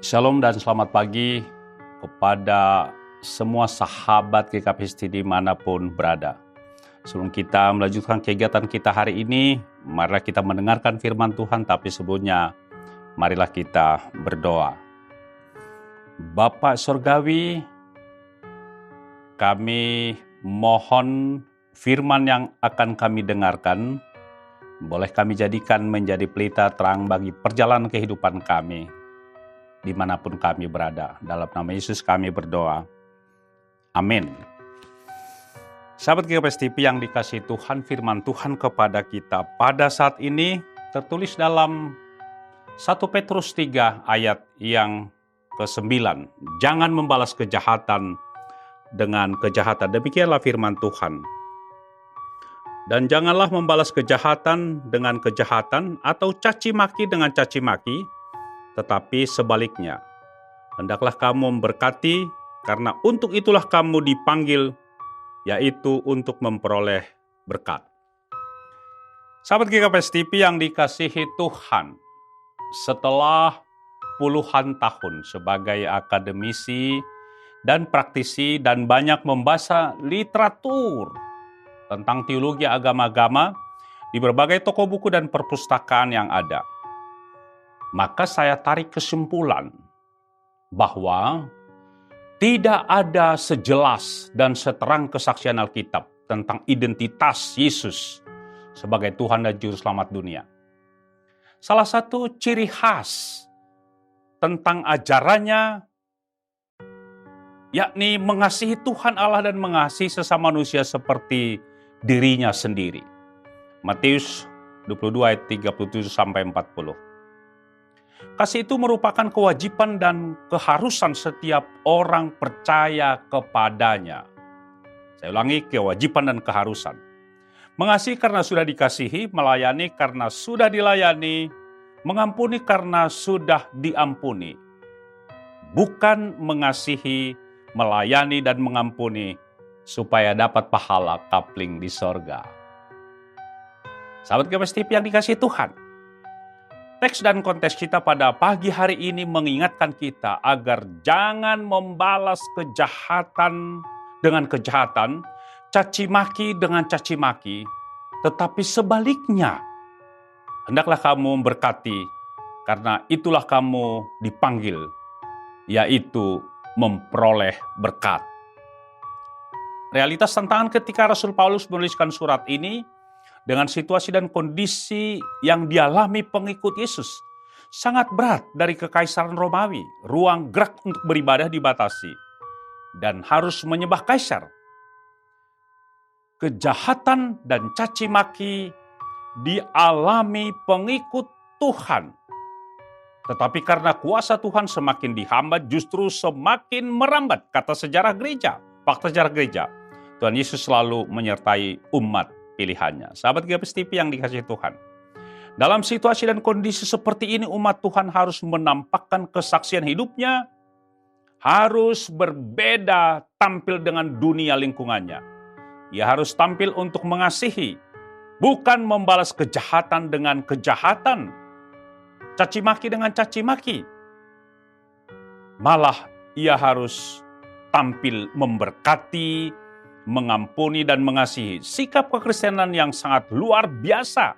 Shalom dan selamat pagi kepada semua sahabat GKPST dimanapun berada. Sebelum kita melanjutkan kegiatan kita hari ini, marilah kita mendengarkan firman Tuhan, tapi sebelumnya marilah kita berdoa. Bapa Surgawi, kami mohon firman yang akan kami dengarkan, boleh kami jadikan menjadi pelita terang bagi perjalanan kehidupan kami, dimanapun kami berada. Dalam nama Yesus kami berdoa. Amin. Sahabat GKPS TV yang dikasihi Tuhan, firman Tuhan kepada kita pada saat ini tertulis dalam 1 Petrus 3 ayat yang ke-9. Jangan membalas kejahatan dengan kejahatan. Demikianlah firman Tuhan. Dan janganlah membalas kejahatan dengan kejahatan atau caci maki dengan caci maki, tetapi sebaliknya, hendaklah kamu memberkati, karena untuk itulah kamu dipanggil, yaitu untuk memperoleh berkat. Sahabat GKPS TV yang dikasihi Tuhan, setelah puluhan tahun sebagai akademisi dan praktisi dan banyak membaca literatur tentang teologi agama-agama di berbagai toko buku dan perpustakaan yang ada, maka saya tarik kesimpulan bahwa tidak ada sejelas dan seterang kesaksian Alkitab tentang identitas Yesus sebagai Tuhan dan Juru Selamat dunia. Salah satu ciri khas tentang ajarannya yakni mengasihi Tuhan Allah dan mengasihi sesama manusia seperti dirinya sendiri. Matius 22 ayat 37-40. Kasih itu merupakan kewajiban dan keharusan setiap orang percaya kepadanya. Saya ulangi, kewajiban dan keharusan. Mengasihi karena sudah dikasihi, melayani karena sudah dilayani, mengampuni karena sudah diampuni. Bukan mengasihi, melayani, dan mengampuni supaya dapat pahala kapling di sorga. Sahabat GKPS TV yang dikasihi Tuhan, teks dan konteks kita pada pagi hari ini mengingatkan kita agar jangan membalas kejahatan dengan kejahatan, caci maki dengan caci maki, tetapi sebaliknya, hendaklah kamu memberkati, karena itulah kamu dipanggil, yaitu memperoleh berkat. Realitas tantangan ketika Rasul Paulus menuliskan surat ini, dengan situasi dan kondisi yang dialami pengikut Yesus, sangat berat dari kekaisaran Romawi. Ruang gerak untuk beribadah dibatasi dan harus menyembah kaisar. Kejahatan dan caci maki dialami pengikut Tuhan. Tetapi karena kuasa Tuhan semakin dihambat, justru semakin merambat, kata sejarah gereja, fakta sejarah gereja. Tuhan Yesus selalu menyertai umat pilihannya. Sahabat GKPS TV yang dikasihi Tuhan, dalam situasi dan kondisi seperti ini, umat Tuhan harus menampakkan kesaksian hidupnya, harus berbeda tampil dengan dunia lingkungannya. Ia harus tampil untuk mengasihi, bukan membalas kejahatan dengan kejahatan, caci maki dengan caci maki. Malah ia harus tampil memberkati, mengampuni dan mengasihi. Sikap kekristenan yang sangat luar biasa.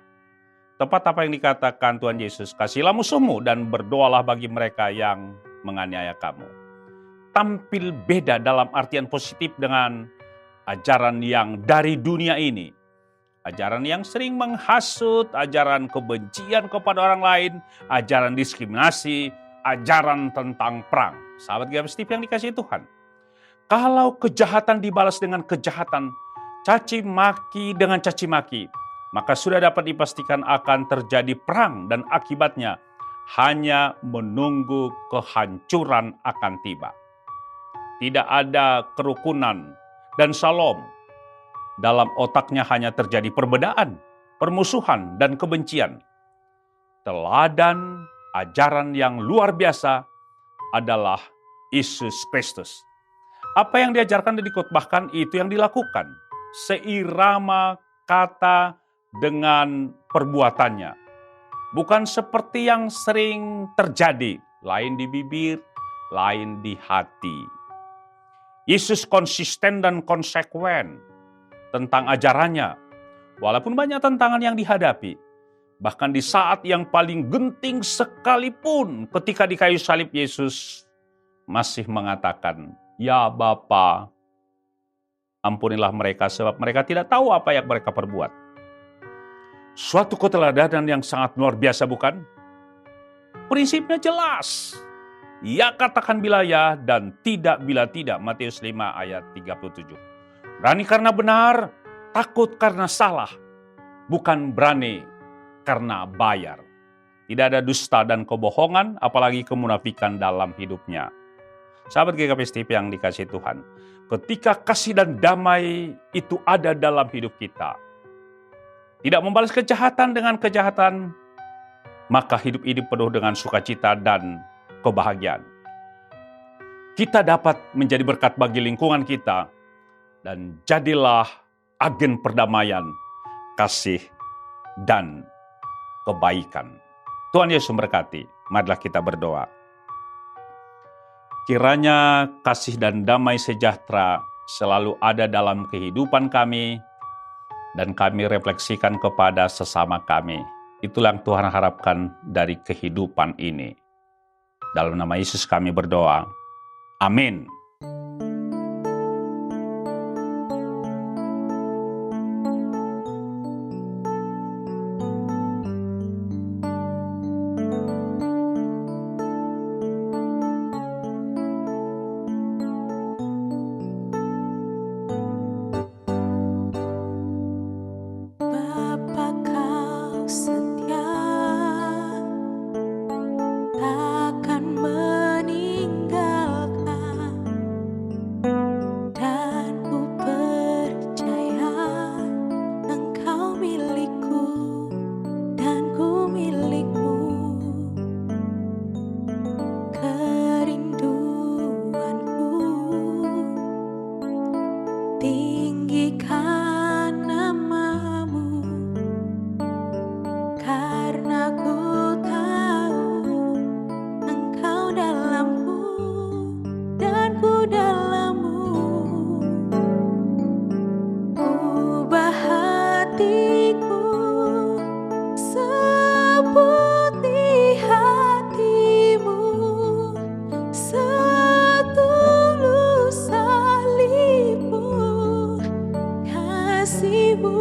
Tepat apa yang dikatakan Tuhan Yesus, kasihilah musuhmu dan berdoalah bagi mereka yang menganiaya kamu. Tampil beda dalam artian positif dengan ajaran yang dari dunia ini. Ajaran yang sering menghasut, ajaran kebencian kepada orang lain, ajaran diskriminasi, ajaran tentang perang. Sahabat GKPS TV yang dikasihi Tuhan, kalau kejahatan dibalas dengan kejahatan, caci maki dengan caci maki, maka sudah dapat dipastikan akan terjadi perang dan akibatnya hanya menunggu kehancuran akan tiba. Tidak ada kerukunan dan shalom. Dalam otaknya hanya terjadi perbedaan, permusuhan, dan kebencian. Teladan ajaran yang luar biasa adalah Yesus Kristus. Apa yang diajarkan dan dikhotbahkan itu yang dilakukan. Seirama kata dengan perbuatannya. Bukan seperti yang sering terjadi lain di bibir, lain di hati. Yesus konsisten dan konsekuen tentang ajarannya, walaupun banyak tantangan yang dihadapi. Bahkan di saat yang paling genting sekalipun, ketika di kayu salib, Yesus masih mengatakan, "Ya Bapa, ampunilah mereka sebab mereka tidak tahu apa yang mereka perbuat." Suatu keteladanan yang sangat luar biasa, bukan? Prinsipnya jelas. Ya katakan bila ya dan tidak bila tidak. Matius 5 ayat 37. Berani karena benar, takut karena salah. Bukan berani karena bayar. Tidak ada dusta dan kebohongan, apalagi kemunafikan dalam hidupnya. Sahabat GKP STP yang dikasihi Tuhan, ketika kasih dan damai itu ada dalam hidup kita, tidak membalas kejahatan dengan kejahatan, maka hidup ini penuh dengan sukacita dan kebahagiaan. Kita dapat menjadi berkat bagi lingkungan kita, dan jadilah agen perdamaian, kasih, dan kebaikan. Tuhan Yesus memberkati. Marilah kita berdoa. Kiranya kasih dan damai sejahtera selalu ada dalam kehidupan kami, dan kami refleksikan kepada sesama kami. Itulah yang Tuhan harapkan dari kehidupan ini. Dalam nama Yesus kami berdoa. Amin. Bapa kau setia, takkan meninggalkan, dan ku percaya Engkau milikku dan ku milikmu. Kerinduanku tinggikan namamu, karena ku tahu Engkau dalamku dan ku dalammu. Ubah hatiku seperti hatimu, setulus salibmu, kasihmu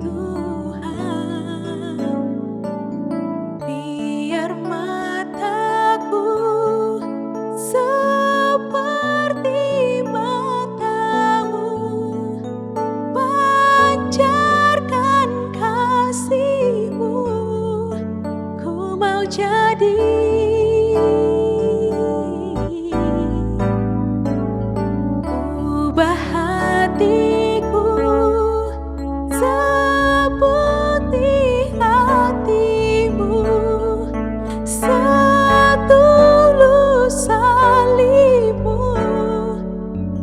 Tuhan. Biar mataku seperti matamu, pancarkan kasihmu, ku mau jadi. Ubah hatiku seperti hatimu, setulus salibmu,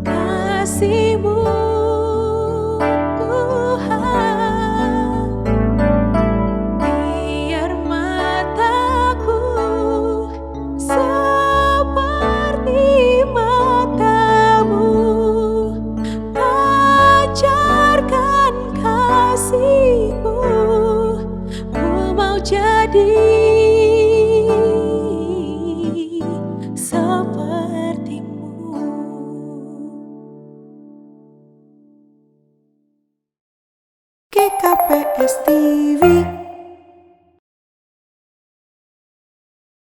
kasihmu Tuhan. Biar mataku seperti matamu, pancarkan kasihmu, ku mau jadi sepertimu. GKP STP